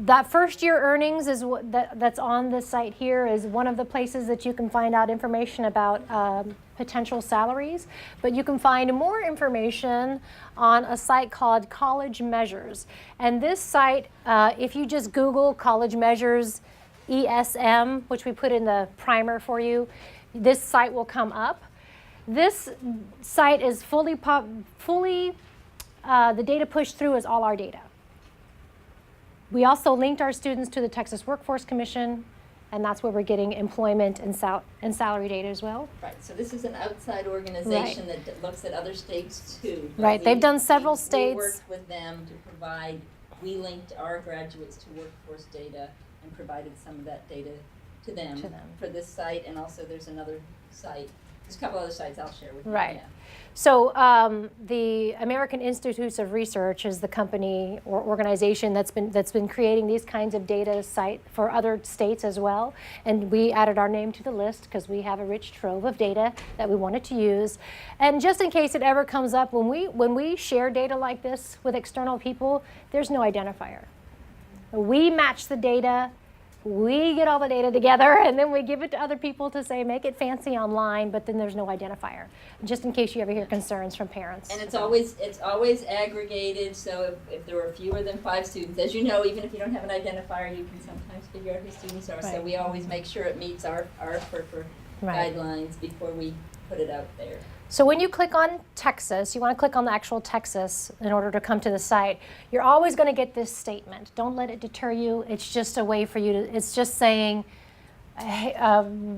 That first year earnings is that's on this site here is one of the places that you can find out information about potential salaries. But you can find more information on a site called College Measures. And this site, if you just Google College Measures ESM, which we put in the primer for you, this site will come up. This site is fully the data pushed through is all our data. We also linked our students to the Texas Workforce Commission, and that's where we're getting employment and salary data as well. Right, so this is an outside organization that looks at other states too. Right, they've done several states. We worked with them to provide, we linked our graduates to workforce data and provided some of that data to them for this site, and also there's another site. There's a couple other sites I'll share with you. Right. Yeah. So the American Institutes of Research is the company or organization that's been creating these kinds of data site for other states as well. And we added our name to the list because we have a rich trove of data that we wanted to use. And just in case it ever comes up, when we share data like this with external people, there's no identifier. We match the data. We get all the data together, and then we give it to other people to say, make it fancy online, but then there's no identifier, just in case you ever hear concerns from parents. And it's always aggregated, so if there are fewer than 5 students, as you know, even if you don't have an identifier, you can sometimes figure out who students are. Right. So we always make sure it meets our FERPA guidelines before we put it out there. So when you click on Texas, you want to click on the actual Texas in order to come to the site. You're always going to get this statement. Don't let it deter you. It's just a way for you to, it's just saying, hey,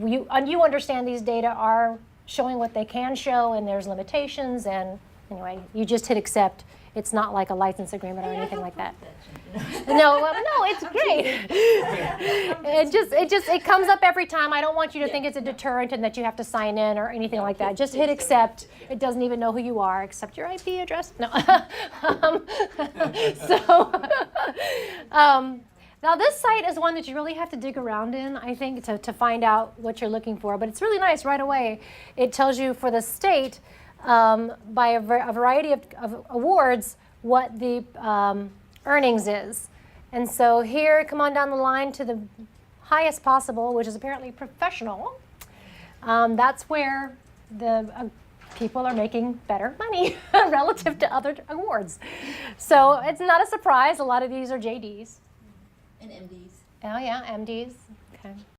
you understand these data are showing what they can show and there's limitations, and anyway, you just hit accept. It's not like a license agreement or anything like that. No, it's great. It comes up every time. I don't want you to think it's a deterrent and that you have to sign in or anything like that. Just hit accept. It doesn't even know who you are except your IP address. No. Now this site is one that you really have to dig around in, I think, to find out what you're looking for. But it's really nice right away. It tells you for the state, by a variety of awards, what the earnings is. And so here, come on down the line to the highest possible, which is apparently professional. That's where the people are making better money relative to other awards. So it's not a surprise. A lot of these are JDs. And MDs. Oh yeah, MDs. Okay.